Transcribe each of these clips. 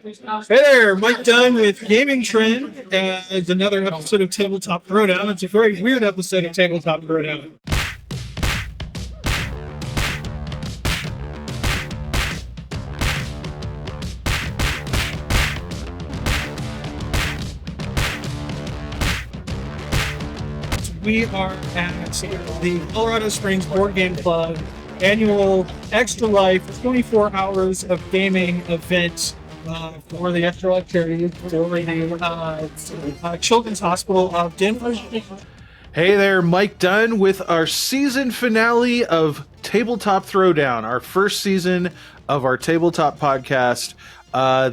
Hey there, Mike Dunn with Gamingtrend, and another episode of Tabletop Throwdown. It's a very weird episode of Tabletop Throwdown. We are at the Colorado Springs Board Game Club annual Extra Life 24 hours of gaming event for the Extra Life charity for the Children's Hospital of Denver. Hey there, Mike Dunn with our season finale of Tabletop Throwdown, our first season of our tabletop podcast.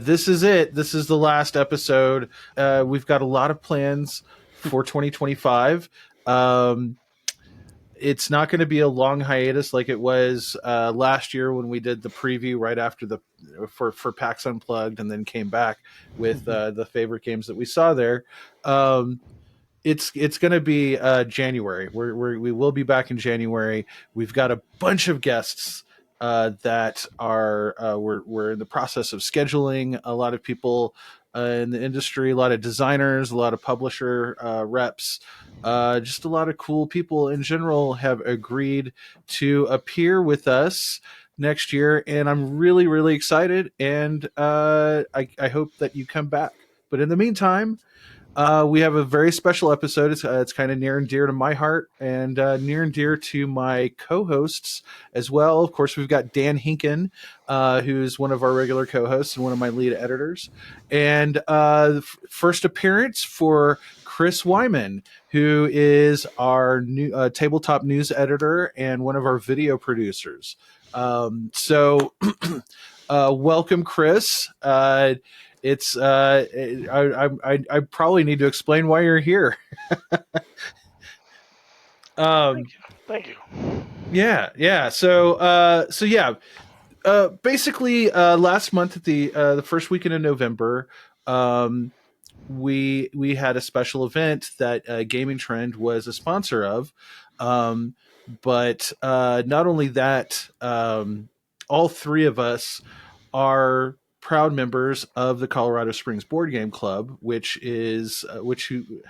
This is it. This is the last episode. We've got a lot of plans for 2025. It's not going to be a long hiatus like it was last year when we did the preview right after for PAX Unplugged and then came back with the favorite games that we saw there. It's going to be January. We will be back in January. We've got a bunch of guests that are we're in the process of scheduling. A lot of people in the industry, a lot of designers, a lot of publisher reps, just a lot of cool people in general have agreed to appear with us next year, and I'm really, really excited. And I hope that you come back. But in the meantime, we have a very special episode. It's kind of near and dear to my heart and near and dear to my co-hosts as well. Of course, we've got Dan Hinken, who's one of our regular co-hosts and one of my lead editors. And first appearance for Chris Wyman, who is our new tabletop news editor and one of our video producers. So welcome, Chris. It's I probably need to explain why you're here. Thank you. Yeah. So basically, last month at the first weekend in November, we had a special event that Gamingtrend was a sponsor of. But not only that, all three of us are proud members of the Colorado Springs Board Game Club, which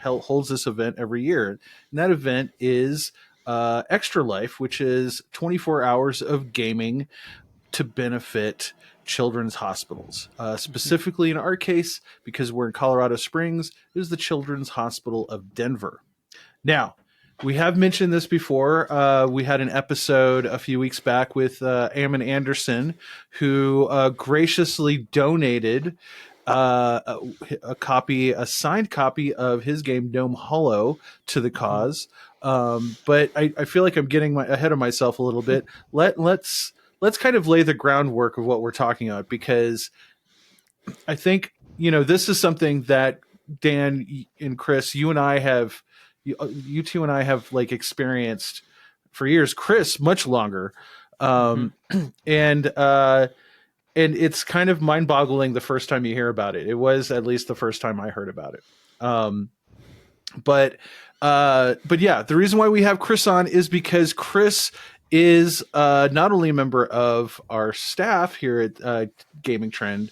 holds this event every year. And that event is Extra Life, which is 24 hours of gaming to benefit children's hospitals. Specifically in our case, because we're in Colorado Springs, is the Children's Hospital of Denver. Now, we have mentioned this before. We had an episode a few weeks back with Ammon Anderson, who graciously donated a signed copy of his game Gnome Hollow to the cause. But I feel like I'm getting ahead of myself a little bit. Let's kind of lay the groundwork of what we're talking about, because I think this is something that Dan and Chris, you two and I have like experienced for years. Chris, much longer. And it's kind of mind boggling the first time you hear about it. It was at least the first time I heard about it. But yeah, the reason why we have Chris on is because Chris is not only a member of our staff here at Gamingtrend,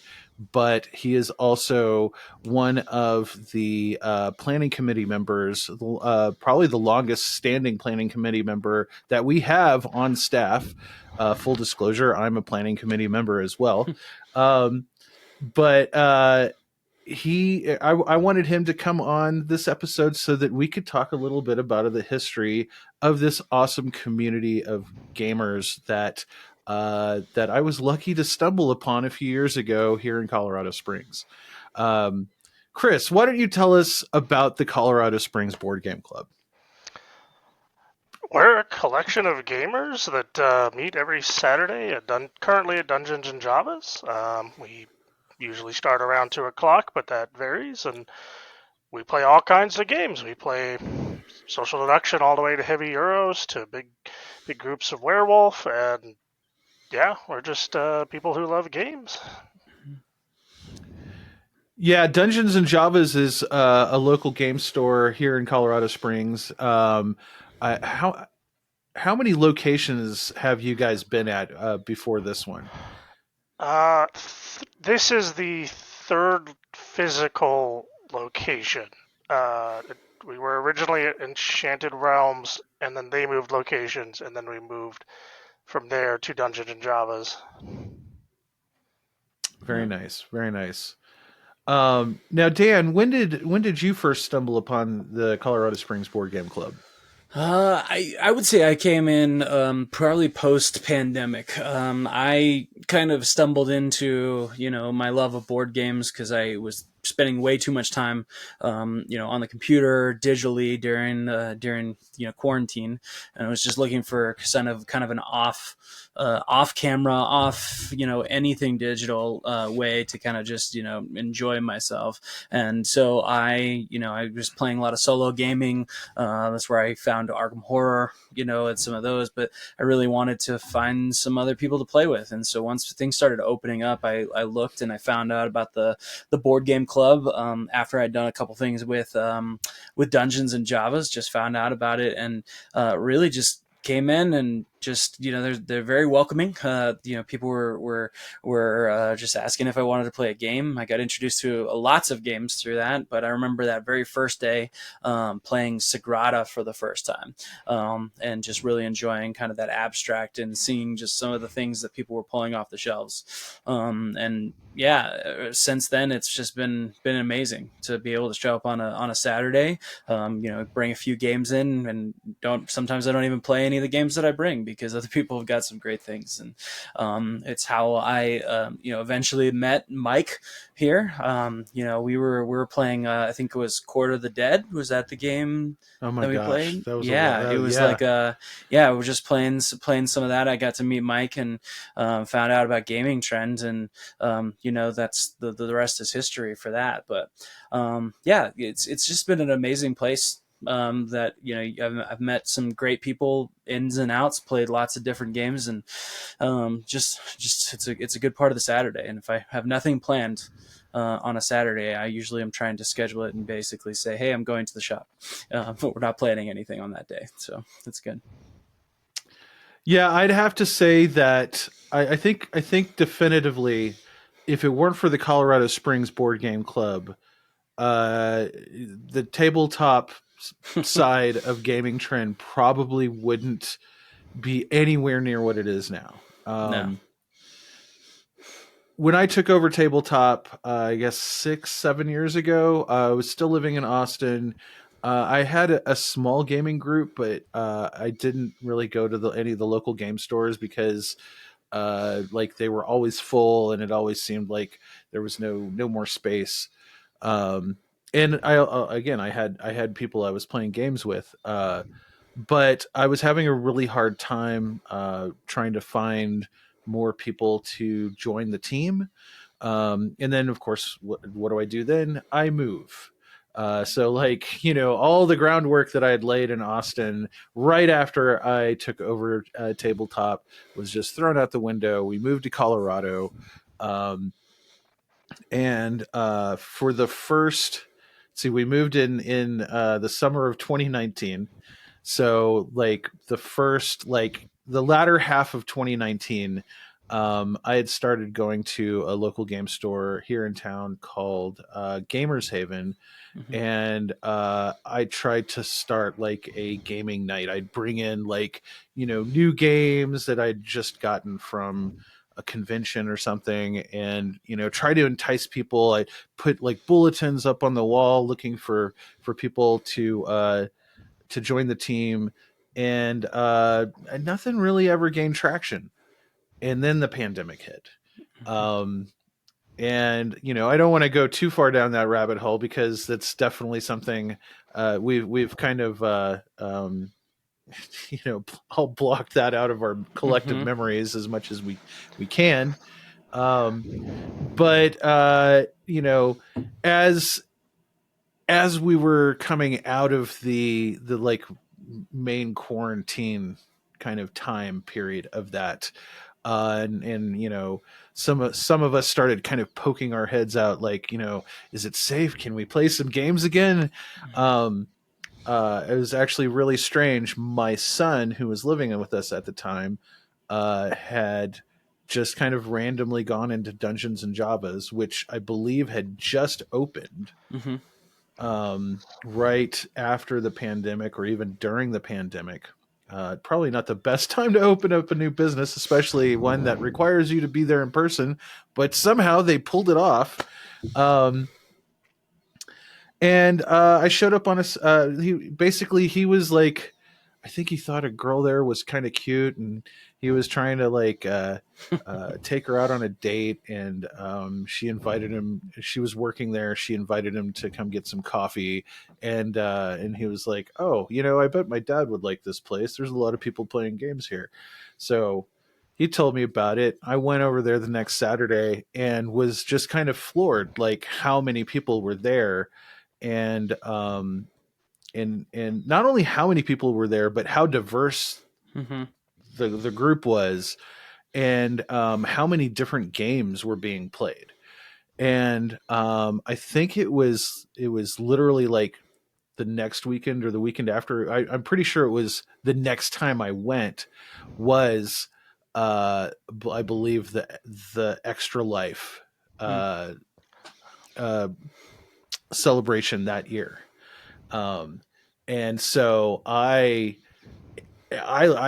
but he is also one of the planning committee members, probably the longest standing planning committee member that we have on staff. Full disclosure, I'm a planning committee member as well. But I wanted him to come on this episode so that we could talk a little bit about the history of this awesome community of gamers that I was lucky to stumble upon a few years ago here in Colorado Springs. Chris, why don't you tell us about the Colorado Springs Board Game Club? We're a collection of gamers that meet every Saturday currently at Dungeons and Javas. We usually start around 2 o'clock, but that varies, and we play all kinds of games. We play social deduction all the way to heavy Euros to big groups of werewolf, and yeah, we're just people who love games. Yeah, Dungeons and Javas is a local game store here in Colorado Springs. How many locations have you guys been at before this one? This is the third physical location. We were originally at Enchanted Realms, and then they moved locations, and then we moved from there to Dungeons and Javas. Very nice, very nice. Now, Dan, when did you first stumble upon the Colorado Springs Board Game Club? I would say I came in probably post pandemic. I kind of stumbled into my love of board games because I was spending way too much time on the computer digitally during quarantine, and I was just looking for kind of an off camera, off anything digital way to kind of just enjoy myself. And so I was playing a lot of solo gaming. That's where I found Arkham Horror, and some of those. But I really wanted to find some other people to play with. And so once things started opening up, I looked and I found out about the board game club. After I'd done a couple things with Dungeons and Javas, just found out about it and really just came in and just they're very welcoming. People were just asking if I wanted to play a game. I got introduced to lots of games through that, but I remember that very first day playing Sagrada for the first time, and just really enjoying kind of that abstract and seeing just some of the things that people were pulling off the shelves. And yeah, since then it's just been amazing to be able to show up on a Saturday, bring a few games in, and sometimes I don't even play any of the games that I bring because other people have got some great things. And it's how I eventually met Mike here. We were playing I think it was Court of the Dead. Was that the game Oh my that we gosh, played? that was it was yeah. like we were just playing some of that. I got to meet Mike and found out about Gamingtrend, and that's the rest is history for that. But it's just been an amazing place. That I've met some great people, ins and outs, played lots of different games, and just it's a good part of the Saturday. And if I have nothing planned on a Saturday, I usually am trying to schedule it and basically say, hey, I'm going to the shop, but we're not planning anything on that day, so that's good. Yeah, I'd have to say that I think definitively, if it weren't for the Colorado Springs Board Game Club, the tabletop side of Gamingtrend probably wouldn't be anywhere near what it is now. No. When I took over tabletop, I guess 6-7 years ago, I was still living in Austin. I had a small gaming group, but I didn't really go to any of the local game stores because like they were always full, and it always seemed like there was no more space. And I had people I was playing games with, but I was having a really hard time trying to find more people to join the team. And then, of course, what do I do then? I move. So, like, all the groundwork that I had laid in Austin right after I took over tabletop was just thrown out the window. We moved to Colorado. And for the first, see, we moved in the summer of 2019. So like the latter half of 2019, I had started going to a local game store here in town called Gamers Haven. Mm-hmm. And I tried to start like a gaming night. I'd bring in like new games that I'd just gotten from a convention or something, and try to entice people. I put like bulletins up on the wall looking for people to join the team, and nothing really ever gained traction. And then the pandemic hit. And I don't want to go too far down that rabbit hole because that's definitely something we've kind of all blocked that out of our collective Mm-hmm. memories as much as we can. But as we were coming out of the like main quarantine kind of time period of that, and some of us started kind of poking our heads out, like, is it safe? Can we play some games again? It was actually really strange. My son, who was living with us at the time, had just kind of randomly gone into Dungeons and Javas, which I believe had just opened right after the pandemic or even during the pandemic. Probably not the best time to open up a new business, especially one that requires you to be there in person, but somehow they pulled it off. And I showed up on he was like, I think he thought a girl there was kind of cute, and he was trying to like take her out on a date, and she invited him. She was working there. She invited him to come get some coffee, and he was like, "Oh, I bet my dad would like this place. There's a lot of people playing games here." So he told me about it. I went over there the next Saturday and was just kind of floored, like how many people were there, and and not only how many people were there, but how diverse the group was, and how many different games were being played. And I think it was literally like the next weekend or the weekend after. I'm pretty sure it was the next time I went was I believe the Extra Life celebration that year. And so I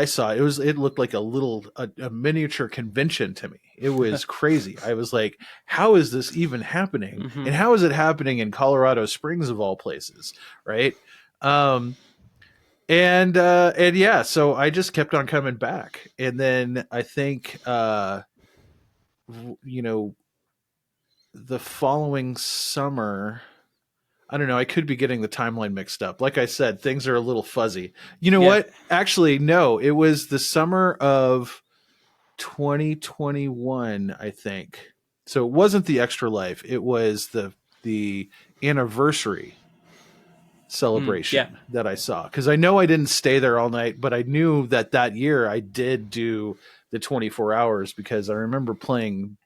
saw it looked like a miniature convention to me. It was crazy. I was like, how is this even happening? And how is it happening in Colorado Springs of all places? Right. And yeah, so I just kept on coming back. And then I think, the following summer, I don't know. I could be getting the timeline mixed up. Like I said, things are a little fuzzy. You know what? Actually, no. It was the summer of 2021, I think. So it wasn't the Extra Life. It was the anniversary celebration that I saw. Because I know I didn't stay there all night, but I knew that year I did do the 24 hours because I remember playing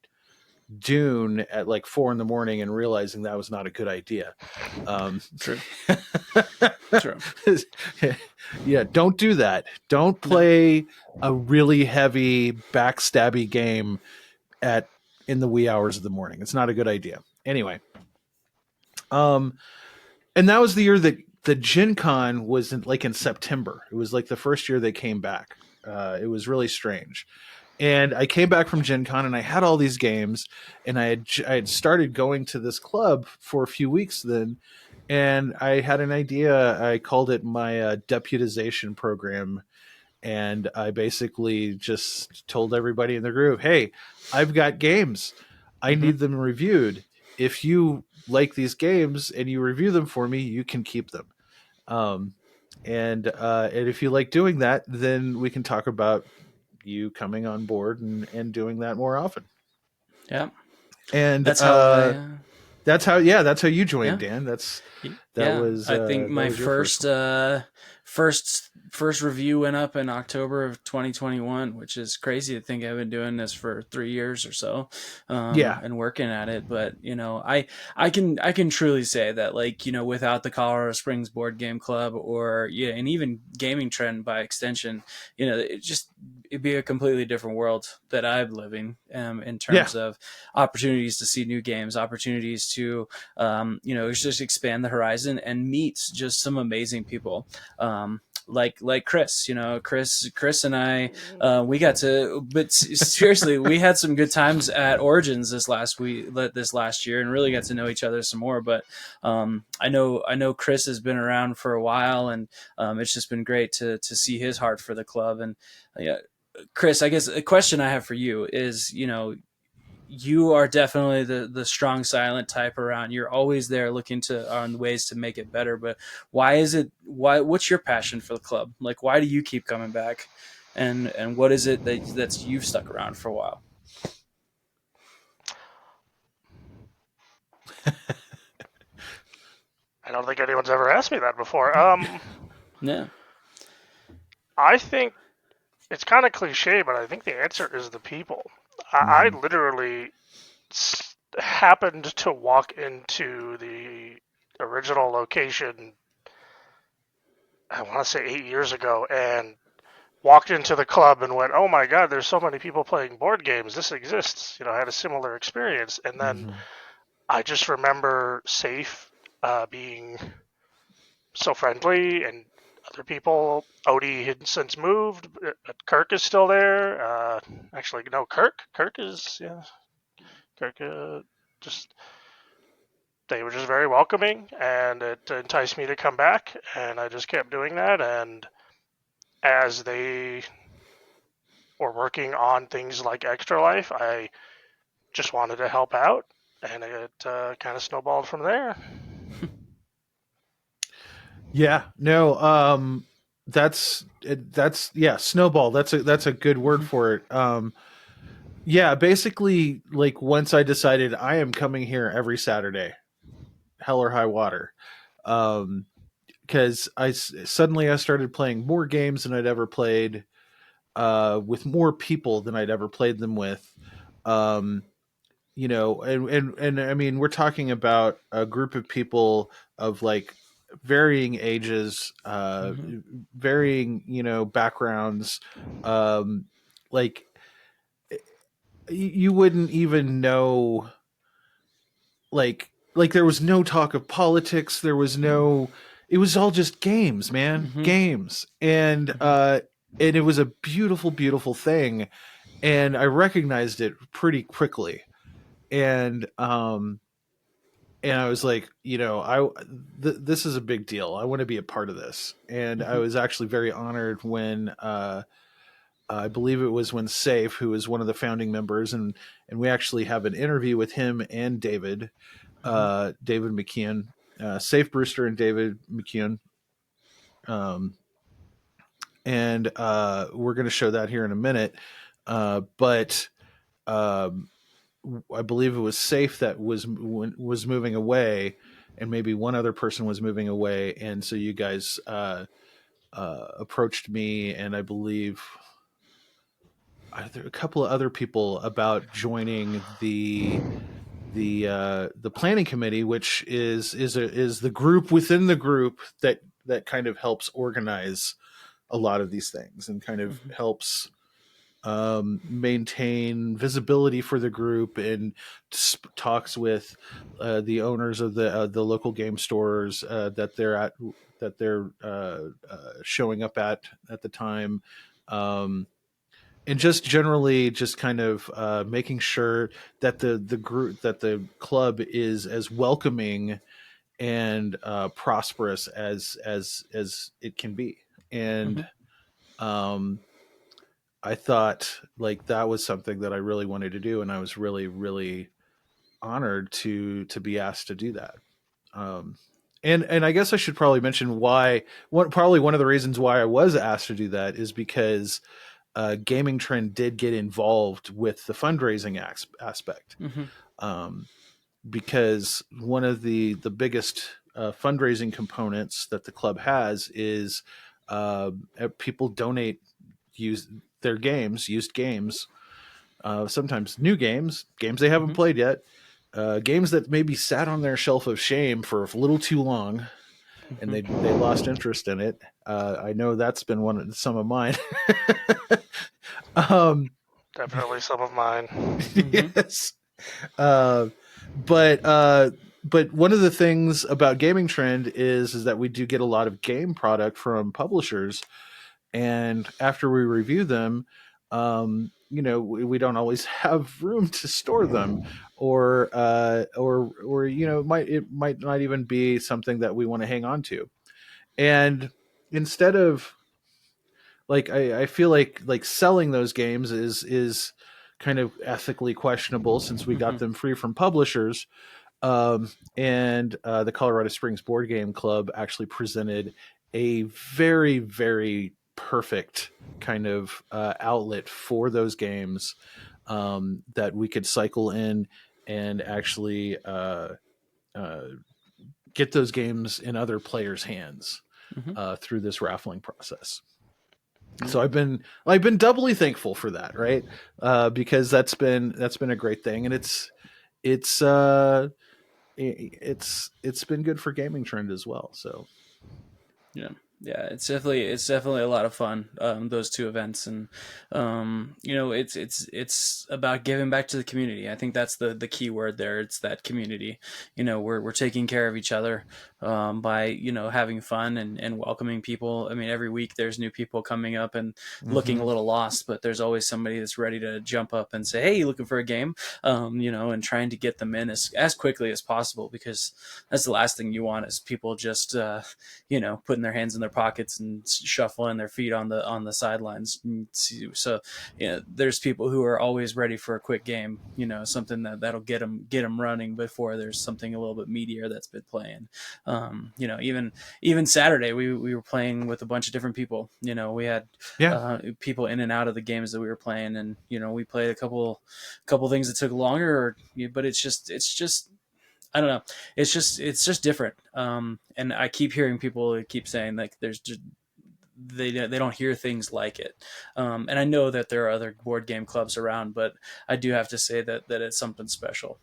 Dune at like 4 a.m. and realizing that was not a good idea. True. Yeah, don't do that. Don't play a really heavy backstabby game in the wee hours of the morning. It's not a good idea. Anyway, and that was the year that the Gen Con was in September. It was like the first year they came back. It was really strange. And I came back from Gen Con and I had all these games, and I had started going to this club for a few weeks then, and I had an idea. I called it my deputization program, and I basically just told everybody in the group, "Hey, I've got games. I need them reviewed. If you like these games and you review them for me, you can keep them. And if you like doing that, then we can talk about you coming on board and doing that more often." Yeah. And that's how that's how you joined, Dan. That was I think my first review went up in October of 2021, which is crazy to think I've been doing this for 3 years or so, and working at it. But I can truly say that, like, without the Colorado Springs Board Game Club and even Gamingtrend by extension, it'd be a completely different world that I'm living in terms of opportunities to see new games, opportunities to just expand the horizon and meet just some amazing people. Like Chris, Chris and I, we got to, but seriously, we had some good times at Origins this last year, and really got to know each other some more. But I know Chris has been around for a while, and it's just been great to see his heart for the club. And Chris, I guess a question I have for you is, you are definitely the strong silent type around. You're always there looking on ways to make it better. But what's your passion for the club? Like, why do you keep coming back? And what is it that's you've stuck around for a while? I don't think anyone's ever asked me that before. Yeah. I think it's kind of cliche, but I think the answer is the people. I literally happened to walk into the original location, I want to say 8 years ago, and walked into the club and went, "Oh my God, there's so many people playing board games. This exists." I had a similar experience, and then Mm-hmm. I just remember Safe being so friendly, and other people. Odie had since moved, but Kirk is still there. Actually, no, Kirk is, yeah. Kirk just they were just very welcoming, and it enticed me to come back, and I just kept doing that. And as they were working on things like Extra Life, I just wanted to help out, and it kind of snowballed from there. Yeah, no, that's yeah, snowball. That's a good word for it. Yeah, basically, like once I decided I am coming here every Saturday, hell or high water, because suddenly I started playing more games than I'd ever played, with more people than I'd ever played them with. Um, and I mean, we're talking about a group of people of like varying ages, varying, backgrounds. Um, like you wouldn't even know, like there was no talk of politics. There was no, it was all just games, man, games. And it was a beautiful, beautiful thing. And I recognized it pretty quickly. And and I was like, this is a big deal. I want to be a part of this. And I was actually very honored when, I believe it was when Safe, who is one of the founding members, and we actually have an interview with him and David McKeon, Safe Brewster and David McKeon. Um, and we're going to show that here in a minute. But um, I believe it was Safe that was moving away, and maybe one other person was moving away, and so you guys approached me, and I believe a couple of other people about joining the planning committee, which is the group within the group that kind of helps organize a lot of these things and kind of helps maintain visibility for the group, and talks with the owners of the local game stores that they're showing up at the time. And just generally just kind of making sure that the group, that the club is as welcoming and prosperous as it can be. And I thought like that was something that I really wanted to do, and I was really, really honored to be asked to do that. Um, and I guess I should probably mention why. Probably one of the reasons why I was asked to do that is because Gamingtrend did get involved with the fundraising aspect. Because one of the biggest fundraising components that the club has is people donate used games, sometimes new games they haven't played yet, games that maybe sat on their shelf of shame for a little too long, and they lost interest in it. I know that's been some of mine. um, Definitely some of mine. yes. Uh, but one of the things about Gamingtrend is that we do get a lot of game product from publishers, and after we review them, we don't always have room to store them, or it might not even be something that we want to hang on to. And instead of like, I feel like selling those games is kind of ethically questionable, since we got them free from publishers. And the Colorado Springs Board Game Club actually presented a very, very perfect kind of outlet for those games, that we could cycle in and actually get those games in other players' hands through this raffling process. So I've been doubly thankful for that, right? Because that's been a great thing, and it's it's been good for Gamingtrend as well. So Yeah. Yeah, it's definitely a lot of fun. Those two events, and it's about giving back to the community. I think that's the key word there. It's that community. We're taking care of each other by having fun and welcoming people. I mean, every week there's new people coming up and looking a little lost, but there's always somebody that's ready to jump up and say, "Hey, you looking for a game?" And trying to get them in as quickly as possible, because that's the last thing you want is people just putting their hands in their pockets and shuffling their feet on the sidelines. So there's people who are always ready for a quick game, something that'll get them running before there's something a little bit meatier that's been playing. Even Saturday we were playing with a bunch of different people. We had people in and out of the games that we were playing, and we played a couple things that took longer, but it's just I don't know. It's just different. And I keep hearing people keep saying like there's just they don't hear things like it. And I know that there are other board game clubs around, but I do have to say that it's something special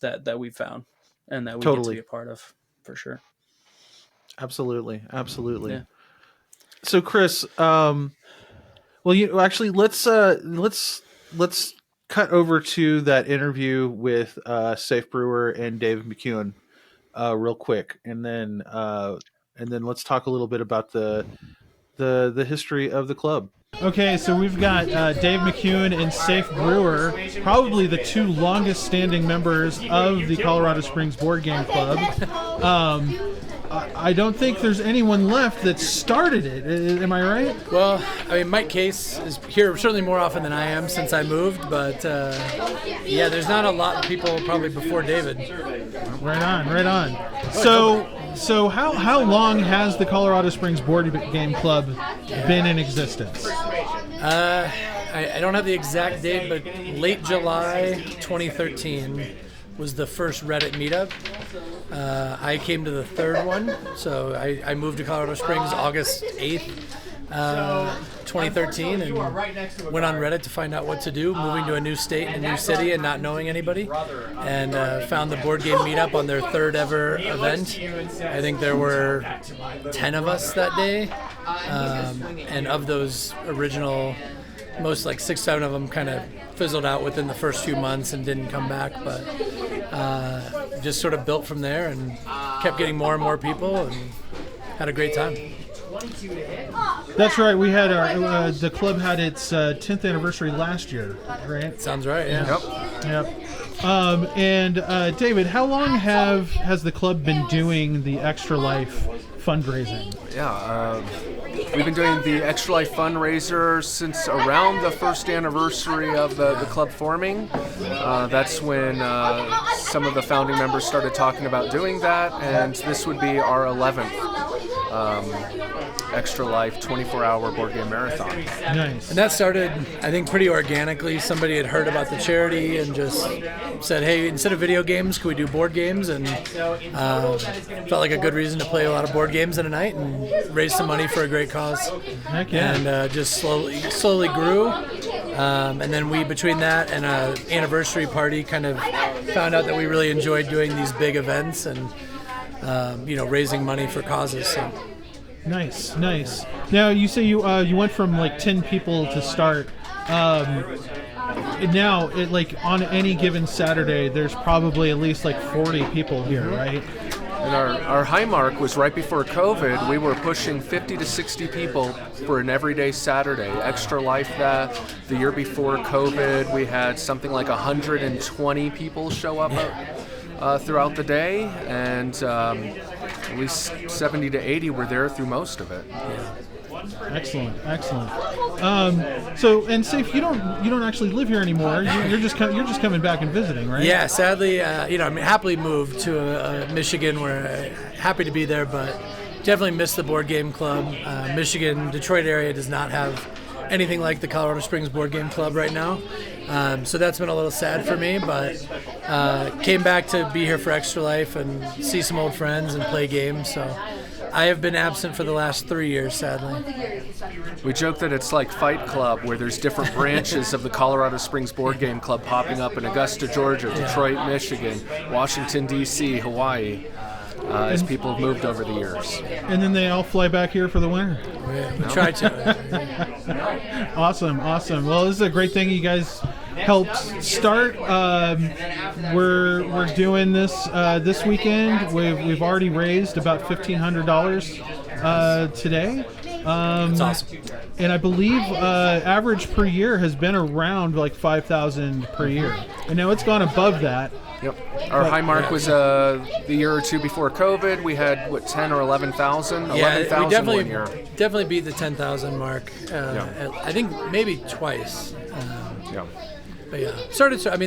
that we found and that we get to be a part of, for sure. Absolutely. Yeah. So Chris, actually let's cut over to that interview with Safe Brewer and Dave McEwen real quick, and then let's talk a little bit about the history of the club. Okay, so we've got Dave McEwen and Safe Brewer, probably the two longest standing members of the Colorado Springs Board Game Club. I don't think there's anyone left that started it. Am I right? Well, I mean, Mike Case is here certainly more often than I am since I moved, but there's not a lot of people probably before David. Right on. So how long has the Colorado Springs Board Game Club been in existence? I don't have the exact date, but late July 2013 was the first Reddit meetup. I came to the third one, so I moved to Colorado Springs August 8th, 2013, and went on Reddit to find out what to do, moving to a new state and a new city and not knowing anybody, and found the board game meetup on their third ever event. I think there were 10 of us that day, and of those original, most like 6-7 of them kind of fizzled out within the first few months and didn't come back, but just sort of built from there and kept getting more and more people and had a great time. That's right. We had the club had its 10th anniversary last year, right? Sounds right. Yeah. Yep. And David, how long has the club been doing the Extra Life fundraising? Yeah, we've been doing the Extra Life fundraiser since around the first anniversary of the club forming. That's when some of the founding members started talking about doing that, and this would be our 11th Extra Life 24-hour board game marathon. Nice. And that started, I think, pretty organically. Somebody had heard about the charity and just said, hey, instead of video games, could we do board games? And felt like a good reason to play a lot of board games in a night and raise some money for a great cause. Heck yeah. And just slowly grew. And then we, between that and an anniversary party, kind of found out that we really enjoyed doing these big events and raising money for causes. So. Nice. Now you say you went from like 10 people to start. Now, on any given Saturday, there's probably at least like 40 people here, right? And our high mark was right before COVID. We were pushing 50 to 60 people for an everyday Saturday. Extra Life the year before COVID, we had something like 120 people show up throughout the day, and at least 70 to 80 were there through most of it. Yeah. Excellent. So, and Safe, you don't actually live here anymore. You're just coming back and visiting, right? Yeah. Sadly, I'm happily moved to Michigan, where I'm happy to be there, but definitely miss the board game club. Michigan, Detroit area does not have anything like the Colorado Springs Board Game Club right now. So that's been a little sad for me, but came back to be here for Extra Life and see some old friends and play games. So I have been absent for the last 3 years, sadly. We joke that it's like Fight Club, where there's different branches of the Colorado Springs Board Game Club popping up in Augusta, Georgia, Detroit, Michigan, Washington, D.C., Hawaii. as people have moved over the years. And then they all fly back here for the winter. We try to. Awesome. Well, this is a great thing you guys helped start. We're doing this this weekend. We've already raised about $1,500 today. That's awesome. And I believe average per year has been around like 5,000 per year. And now it's gone above that. Yep. Our high mark was the year or two before COVID. We had 10 or 11,000. Yeah, 11,000 we one year. definitely beat the 10,000 mark. I think maybe twice. Yeah. But yeah,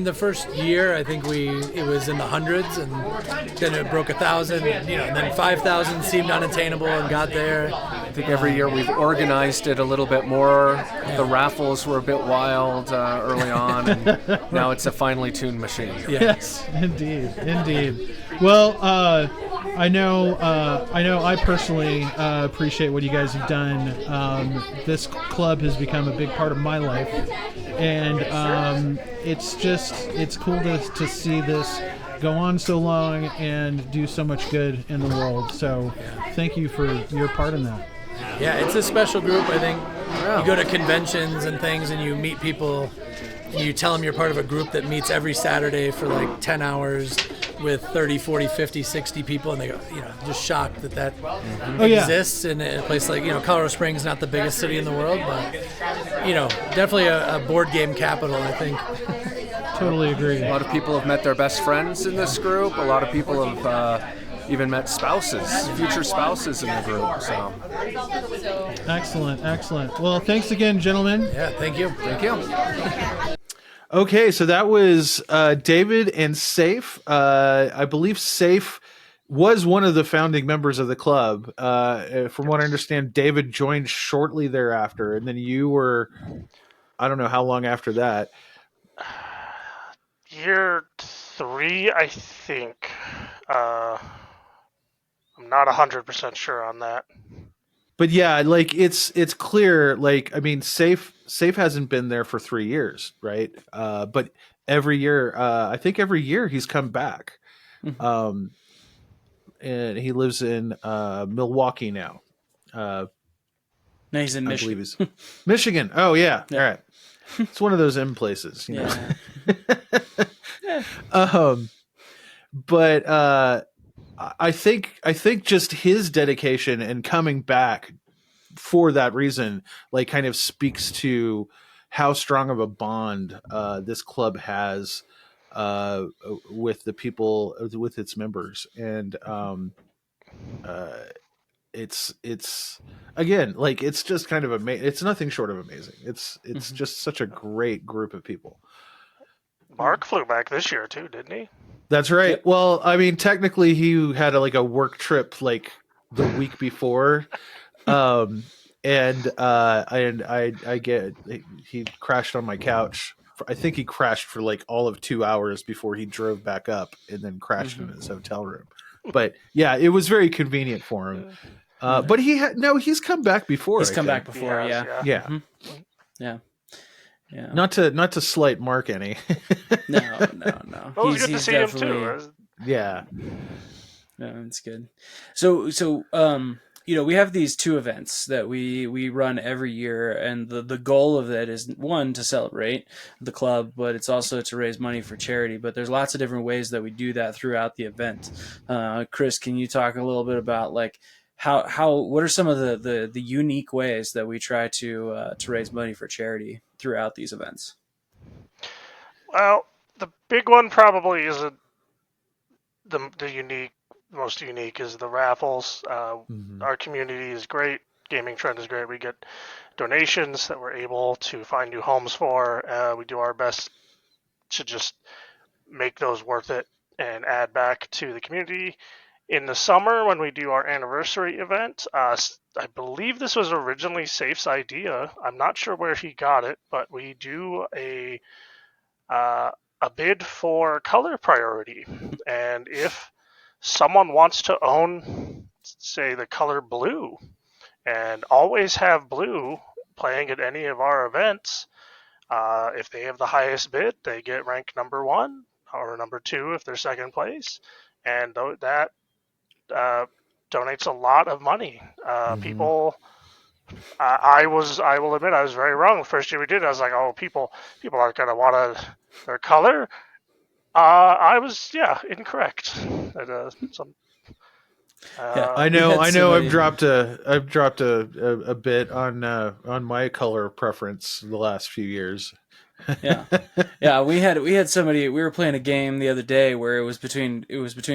the first year I think it was in the hundreds, and then it broke 1,000. And then 5,000 seemed unattainable and got there. I think every year we've organized it a little bit more. The raffles were a bit wild early on, and now it's a finely tuned machine. Yeah. Yes, indeed. Well, I know I personally appreciate what you guys have done. This club has become a big part of my life, and it's cool to see this go on so long and do so much good in the world. So thank you for your part in that. Yeah, it's a special group. I think you go to conventions and things and you meet people and you tell them you're part of a group that meets every Saturday for like 10 hours with 30, 40, 50, 60 people, and they go, just shocked that exists in a place like, Colorado Springs, not the biggest city in the world, but, definitely a board game capital, I think. Totally agree. A lot of people have met their best friends in this group. A lot of people have even met future spouses in the group. So. Excellent. Well, thanks again, gentlemen. Yeah, thank you. Okay, so that was David and Safe. I believe Safe was one of the founding members of the club. From what I understand, David joined shortly thereafter, and then you were, I don't know how long after that. Year 3, I think. I'm not 100% sure on that. But yeah, like it's clear. Like, I mean, Safe hasn't been there for 3 years, right? But every year, I think every year he's come back. And he lives in Milwaukee now. No, he's in Michigan. I believe he's Michigan. Oh yeah. All right. It's one of those M places, know. But I think just his dedication and coming back for that reason, like, kind of speaks to how strong of a bond this club has with the people, with its members, and it's again, like, it's just kind of amazing. It's nothing short of amazing. It's just such a great group of people. Mark flew back this year too, didn't he? That's right. Yep. Well, I mean, technically he had a work trip like the week before. And I get, he crashed on my couch. I think he crashed for like all of 2 hours before he drove back up and then crashed in his hotel room. But yeah, it was very convenient for him. But he's come back before. He's come back before. Yes, Yeah. Yeah. Yeah. Yeah. Not to slight Mark any. No. Well, it was good to see him too. Yeah. No, it's good. So we have these 2 events that we run every year, and the goal of that is, one, to celebrate the club, but it's also to raise money for charity. But there's lots of different ways that we do that throughout the event. Chris, can you talk a little bit about like what are some of the unique ways that we try to raise money for charity throughout these events? Well, the big one probably is the most unique is the raffles. Our community is great. Gamingtrend is great. We get donations that we're able to find new homes for. We do our best to just make those worth it and add back to the community. In the summer, when we do our anniversary event, I believe this was originally Safe's idea. I'm not sure where he got it, but we do a bid for color priority. And if someone wants to own, say, the color blue, and always have blue playing at any of our events, if they have the highest bid, they get ranked number 1 or number 2 if they're second place. And that donates a lot of money. People, I will admit, I was very wrong the first year we did it. I was like, oh, people aren't gonna want their color. I was, incorrect. Some, Yeah, I we know. had I know. somebody. I've dropped a bit on my color preference the last few years. Yeah, yeah. We had somebody. We were playing a game the other day where it was between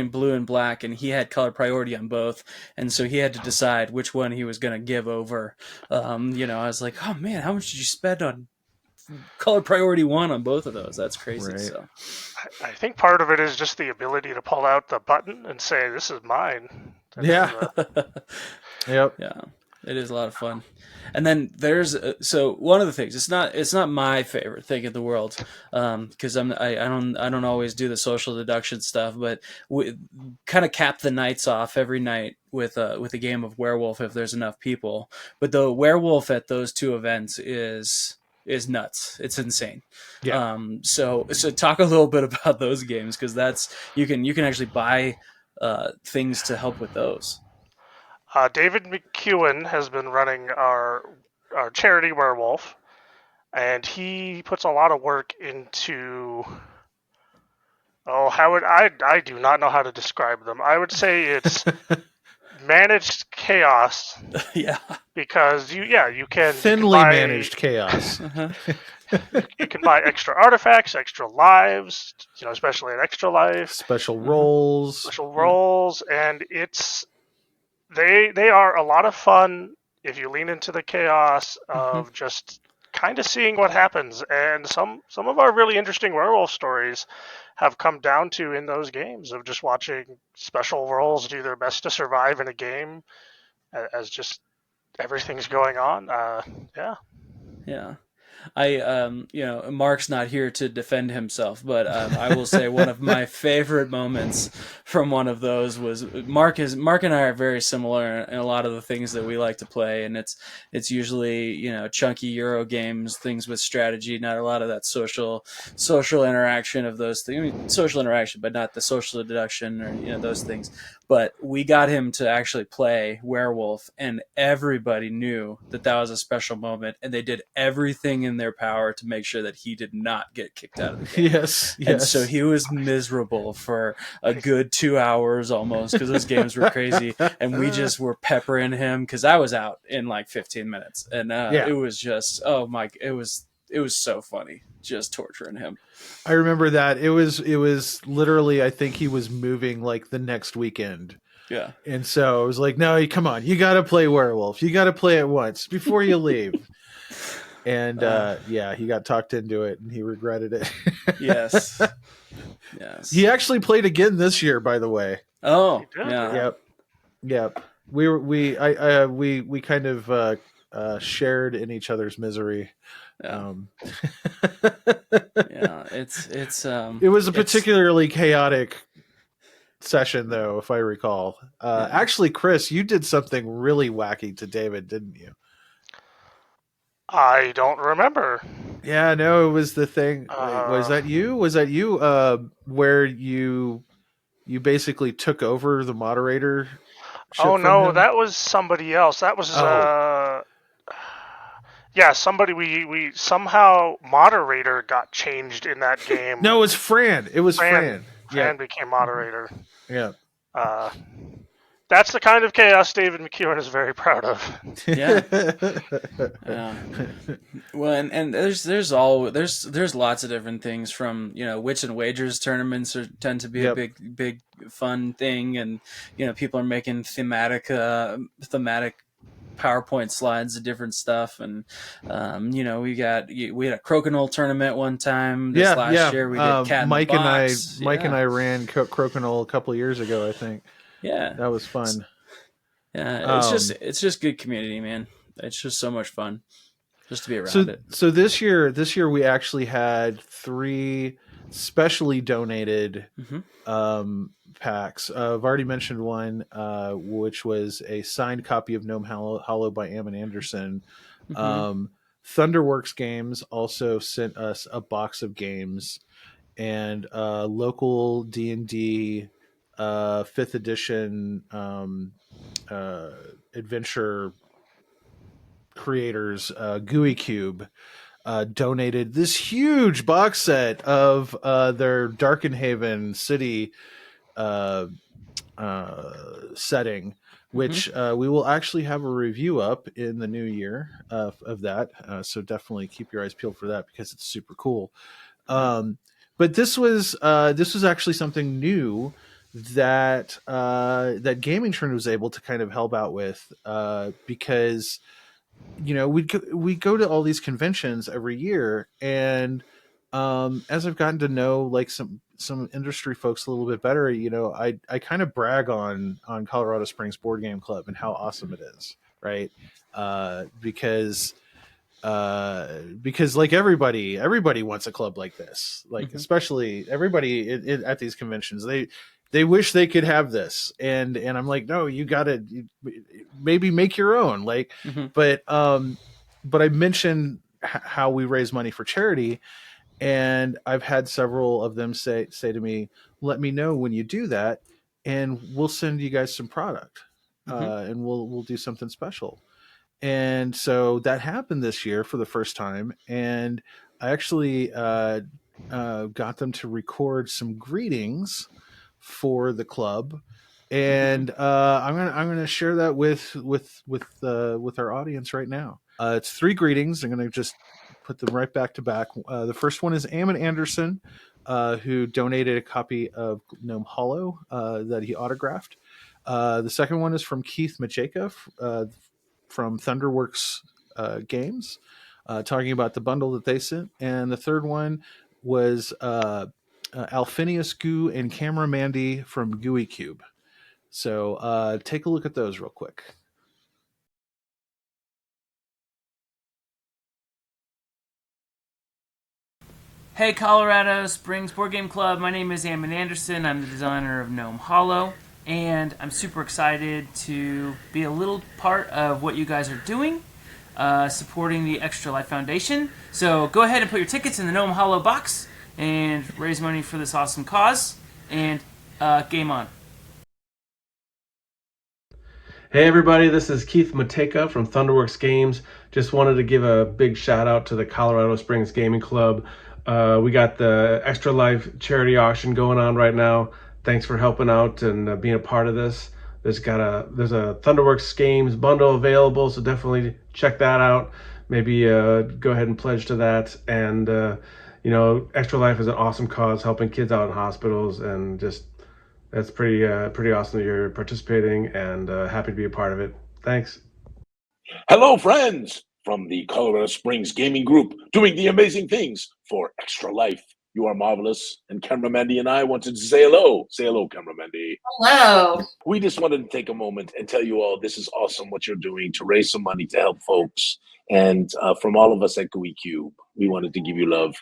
blue and black, and he had color priority on both, and so he had to decide which one he was going to give over. I was like, oh man, how much did you spend on color priority one on both of those? That's crazy. Right. So I think part of it is just the ability to pull out the button and say, "This is mine." Yeah. Yep. yeah, it is a lot of fun. And then there's so one of the things. It's not my favorite thing in the world because I don't always do the social deduction stuff, but we kind of cap the nights off every night with a game of werewolf if there's enough people. But the werewolf at those two events is nuts. It's insane. Yeah. So talk a little bit about those games because that's you can actually buy things to help with those. David McEwen has been running our charity werewolf, and he puts a lot of work into. Oh, how would I do not know how to describe them. I would say it's managed chaos Yeah. because you can Thinly buy, managed chaos. you can buy extra artifacts, extra lives, especially an extra life, Special roles. special roles, and they are a lot of fun if you lean into the chaos of just kind of seeing what happens. And some of our really interesting werewolf stories have come down to in those games of just watching special roles do their best to survive in a game as just everything's going on. Yeah. Yeah. Mark's not here to defend himself, but I will say one of my favorite moments from one of those was Mark and I are very similar in a lot of the things that we like to play, and it's usually chunky Euro games, things with strategy, not a lot of that social interaction of those things. I mean, social interaction, but not the social deduction or those things. But we got him to actually play werewolf, and everybody knew that was a special moment, and they did everything in their power to make sure that he did not get kicked out of the game. Yes. And so he was miserable for a good 2 hours almost because those games were crazy, and we just were peppering him because I was out in like 15 minutes, and it was just it was so funny just torturing him. I remember that it was literally, I think he was moving like the next weekend. Yeah. And so I was like, no, come on, you got to play werewolf. You got to play it once before you leave. And he got talked into it and he regretted it. Yes. Yes. He actually played again this year, by the way. Oh, yeah. Yep. We kind of shared in each other's misery. Yeah. Yeah, it was a particularly chaotic session, though, if I recall. Actually, Chris, you did something really wacky to David, didn't you? I don't remember. Yeah, no, it was the thing. Was that you? Was that you? Where you basically took over the moderator? Oh no, that was somebody else. That was somebody we somehow moderator got changed in that game. No, it was Fran. It was Fran. Fran became moderator. Yeah. That's the kind of chaos David McEwen is very proud of. Yeah. Well, and there's lots of different things from wits and wagers tournaments tend to be a big fun thing, and people are making thematic PowerPoint slides of different stuff, and we had a crokinole tournament one time last year. We did cat Mike in the box. Mike and I ran crokinole a couple of years ago, I think. Yeah, that was fun. Yeah, it's just good community, man. It's just so much fun just to be around it. So this year we actually had 3 specially donated packs. I've already mentioned one, which was a signed copy of Gnome Hollow by Ammon Anderson. Thunderworks Games also sent us a box of games, and local D&D fifth edition adventure creators, GUI Cube, donated this huge box set of their Darkenhaven city setting, which we will actually have a review up in the new year of that. So definitely keep your eyes peeled for that because it's super cool. But this was actually something new that that Gamingtrend was able to kind of help out with because we go to all these conventions every year, and as I've gotten to know like some industry folks a little bit better, I kind of brag on Colorado Springs Board Game Club and how awesome it is, right? Because like everybody wants a club like this, like especially everybody at these conventions, they wish they could have this, and I'm like, no, you gotta maybe make your own, like, but I mentioned how we raise money for charity, and I've had several of them say to me, let me know when you do that, and we'll send you guys some product, and we'll do something special. And so that happened this year for the first time, and I actually got them to record some greetings for the club, and I'm gonna share that with our audience right now. It's 3 greetings. I'm gonna just put them right back to back. The first one is Ammon Anderson, who donated a copy of Gnome Hollow that he autographed. The second one is from Keith Macheka from Thunderworks Games, talking about the bundle that they sent. And the third one was Alphinius Goo and Camera Mandy from GUI Cube. So take a look at those real quick. Hey Colorado Springs Board Game Club, my name is Ammon Anderson. I'm the designer of Gnome Hollow, and I'm super excited to be a little part of what you guys are doing, supporting the Extra Life Foundation. So go ahead and put your tickets in the Gnome Hollow box and raise money for this awesome cause, and game on. Hey everybody, this is Keith Mateka from Thunderworks Games. Just wanted to give a big shout out to the Colorado Springs Gaming Club. We got the Extra Life charity auction going on right now. Thanks for helping out and being a part of this. There's a Thunderworks Games bundle available, so definitely check that out. Maybe go ahead and pledge to that. And Extra Life is an awesome cause, helping kids out in hospitals, and just that's pretty awesome that you're participating, and happy to be a part of it. Thanks. Hello, friends from the Colorado Springs Gaming Group, doing the amazing things for Extra Life. You are marvelous, and Camera Mandy and I wanted to say hello. Say hello, Camera Mandy. Hello. We just wanted to take a moment and tell you all this is awesome what you're doing to raise some money to help folks. And from all of us at GUI Cube, we wanted to give you love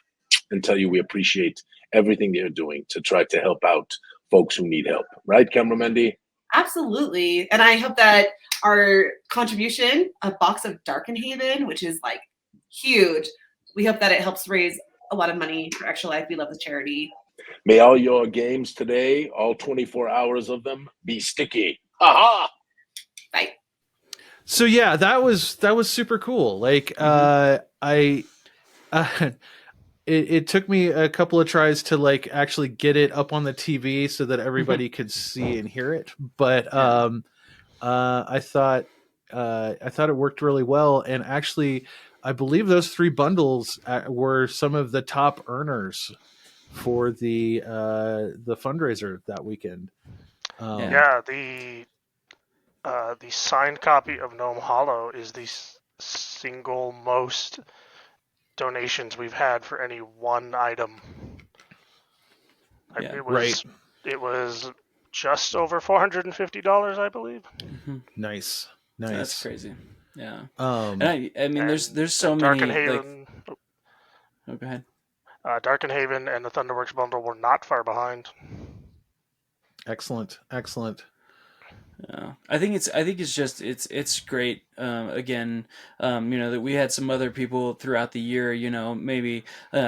and tell you we appreciate everything you're doing to try to help out folks who need help. Right, Camera Mandy? Absolutely. And I hope that our contribution, a box of Darkenhaven, which is like huge, we hope that it helps raise a lot of money for Extra Life. We love the charity. May all your games today, all 24 hours of them, be sticky. Ha-ha! Bye. So yeah, that was super cool. Like it took me a couple of tries to like actually get it up on the TV so that everybody could see and hear it. But I thought it worked really well. And actually, I believe those 3 bundles were some of the top earners for the fundraiser that weekend. The signed copy of Gnome Hollow is the single most donations we've had for any one item. Yeah, it was just over $450, I believe. Nice. That's crazy. Yeah. And I mean, there's so many. Darkenhaven. Oh, go ahead. Darkenhaven and the Thunderworks bundle were not far behind. Excellent. Yeah. I think it's just it's great. Again, that we had some other people throughout the year, maybe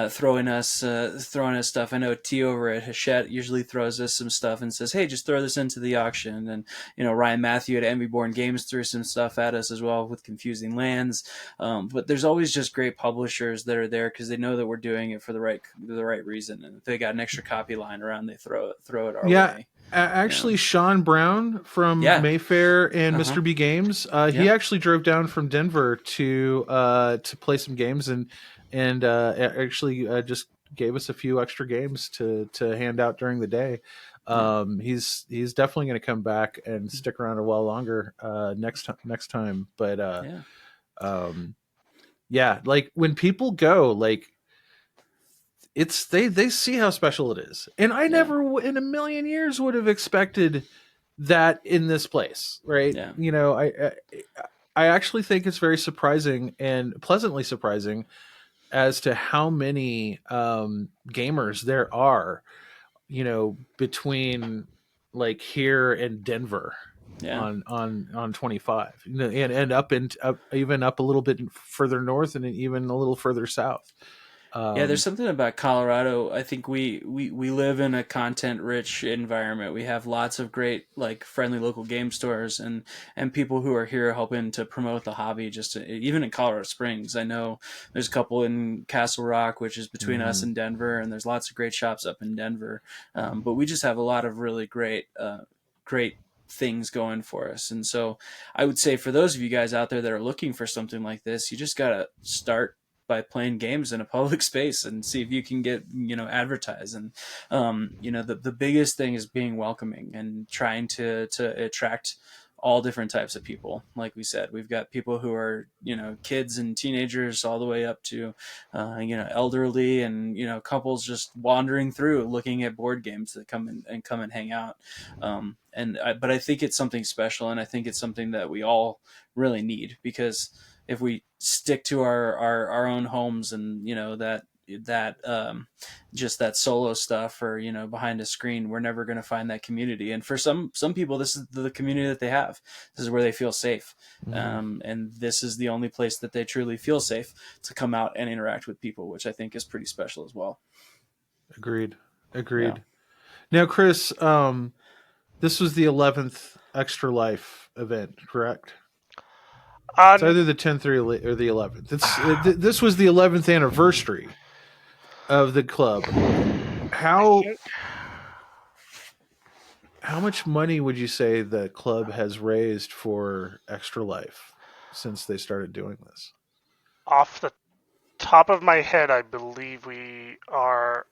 throwing us stuff. I know T over at Hachette usually throws us some stuff and says, "Hey, just throw this into the auction." And Ryan Matthew at Envyborn Games threw some stuff at us as well with Confusing Lands. But there's always just great publishers that are there because they know that we're doing it for the right reason, and if they got an extra copy lying around, they throw it our way. Actually, Sean Brown from Mayfair and Mr. B Games, he actually drove down from Denver to play some games and actually just gave us a few extra games to hand out during the day. He's definitely going to come back and stick around a while longer next time. But like when people go, like it's they see how special it is, and I never in a million years would have expected that in this place, right? I actually think it's very surprising and pleasantly surprising as to how many gamers there are, between like here and Denver on 25, and up even up a little bit further north and even a little further south. There's something about Colorado. I think we live in a content-rich environment. We have lots of great, like, friendly local game stores and people who are here helping to promote the hobby. Even in Colorado Springs, I know there's a couple in Castle Rock, which is between us and Denver, and there's lots of great shops up in Denver. But we just have a lot of really great things going for us. And so I would say for those of you guys out there that are looking for something like this, you just got to start by playing games in a public space and see if you can get advertised. And the biggest thing is being welcoming and trying to attract all different types of people. Like we said, we've got people who are kids and teenagers all the way up to elderly and couples just wandering through looking at board games that come and hang out. But I think it's something special, and I think it's something that we all really need, because if we stick to our own homes and just that solo stuff or behind a screen, we're never going to find that community. And for some people, this is the community that they have. This is where they feel safe. And this is the only place that they truly feel safe to come out and interact with people, which I think is pretty special as well. Agreed. Now, Chris, this was the 11th Extra Life event, correct? It's either the 10th or the 11th. This was the 11th anniversary of the club. How much money would you say the club has raised for Extra Life since they started doing this? Off the top of my head, I believe we're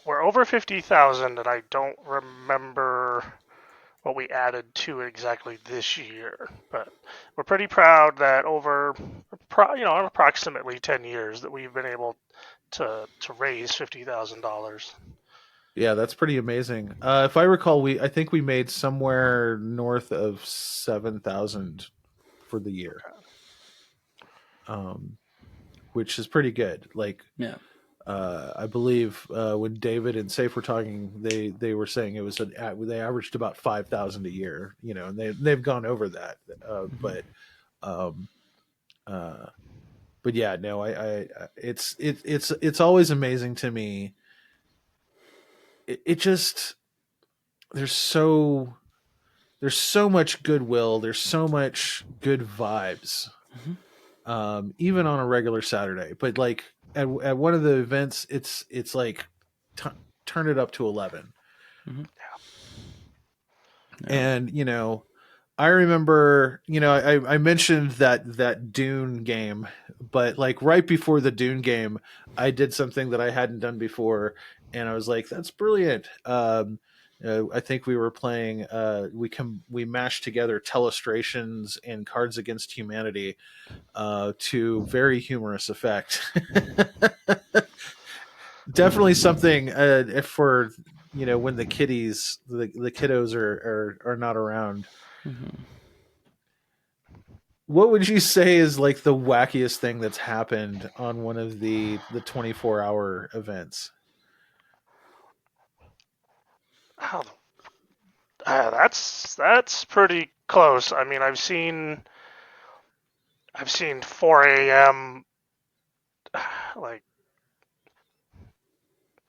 over 50,000, and I don't remember what we added to it exactly this year, but we're pretty proud that over approximately 10 years that we've been able to raise $50,000. Yeah, that's pretty amazing. If I recall, I think we made somewhere north of 7,000 for the year, which is pretty good. Like, I believe when David and Safe were talking, they were saying it was they averaged about 5,000 a year, and they've gone over that. But yeah, no, it's always amazing to me. It just there's so much goodwill, there's so much good vibes, even on a regular Saturday. But like at one of the events, it's like turn it up to 11. And I remember, I mentioned that Dune game, but like right before the Dune game, I did something that I hadn't done before, and I was like, that's brilliant. I think we were playing, we mashed together Telestrations and Cards Against Humanity to very humorous effect. Definitely something for when the kiddos are not around. What would you say is like the wackiest thing that's happened on one of the 24-hour events? That's pretty close. I mean, I've seen 4 a.m. like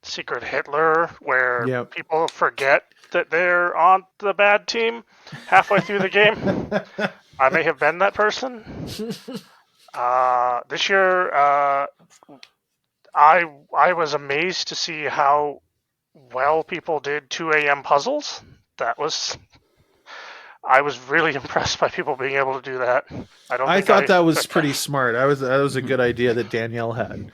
Secret Hitler, where Yep. people forget that they're on the bad team halfway through the game. I may have been that person. This year, I was amazed to see how well people did 2 a.m. puzzles. I was really impressed by people being able to do that. I thought that was pretty smart. That was a good idea that Danielle had.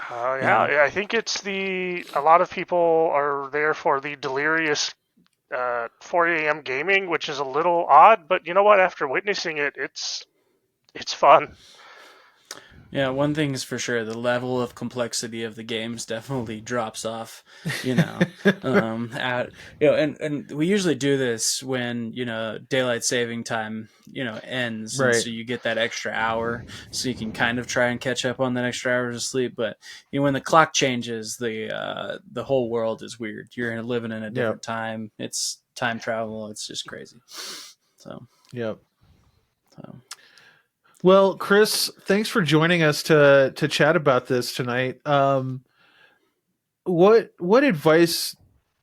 Yeah, I think a lot of people are there for the delirious 4 a.m. gaming, which is a little odd, but you know what? After witnessing it, it's fun. Yeah, one thing is for sure: the level of complexity of the games definitely drops off. And we usually do this when daylight saving time ends, Right. and so you get that extra hour, so you can kind of try and catch up on that extra hours of sleep. But when the clock changes, the whole world is weird. You're living in a different time. It's time travel. It's just crazy. So. Yep. Well, Chris, thanks for joining us to chat about this tonight. What advice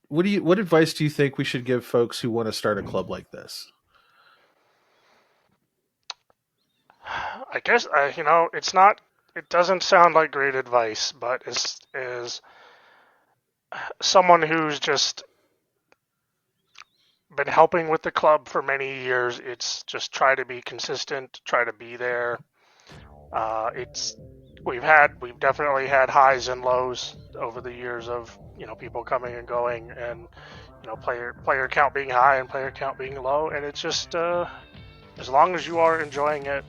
do you think we should give folks who want to start a club like this? I guess it doesn't sound like great advice, but as someone who's just been helping with the club for many years, it's just try to be consistent, try to be there. We've definitely had highs and lows over the years of people coming and going, and player count being high and player count being low, and it's just as long as you are enjoying it,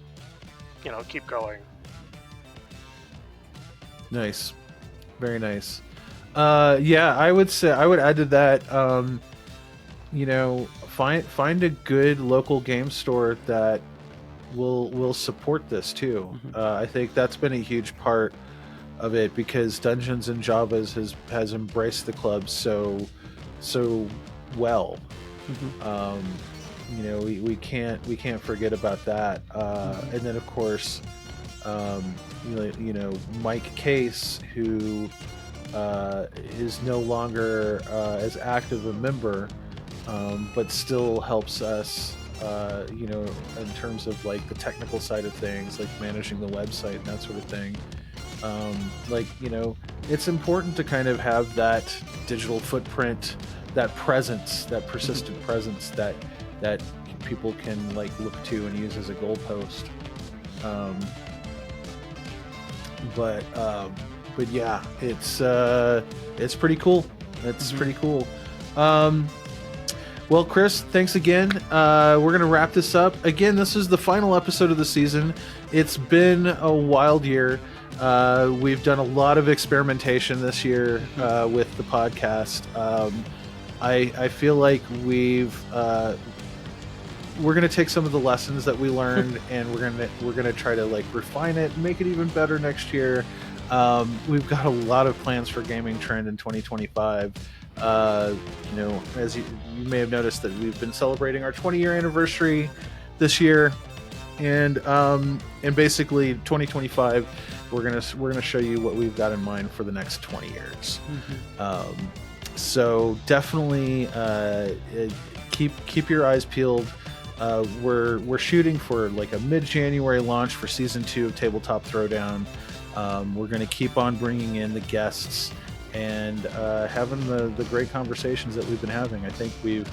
keep going. Nice, very nice. Yeah, I would add to that. Find a good local game store that will support this too. Mm-hmm. I think that's been a huge part of it, because Dungeons and Javas has embraced the club so well. Mm-hmm. We can't forget about that. And then of course, Mike Case, who is no longer as active a member, but still helps us, in terms of like the technical side of things, like managing the website and that sort of thing. It's important to kind of have that digital footprint, that presence, that persistent presence that people can like look to and use as a goalpost. But yeah, it's pretty cool. It's pretty cool. Well, Chris, thanks again. We're going to wrap this up. Again, this is the final episode of the season. It's been a wild year. We've done a lot of experimentation this year with the podcast. I feel like we're going to take some of the lessons that we learned and we're going to try to like refine it and make it even better next year. We've got a lot of plans for Gamingtrend in 2025. As you may have noticed, that we've been celebrating our 20-year anniversary this year, and basically 2025 we're gonna show you what we've got in mind for the next 20 years. Mm-hmm. So definitely keep your eyes peeled. We're shooting for like a mid-January launch for season 2 of Tabletop Throwdown. We're going to keep on bringing in the guests and having the great conversations that we've been having. I think we've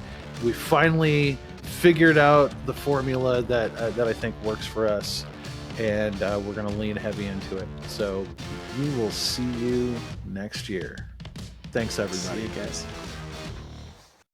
finally figured out the formula that I think works for us, and we're going to lean heavy into it. So we will see you next year. Thanks, everybody. See you guys.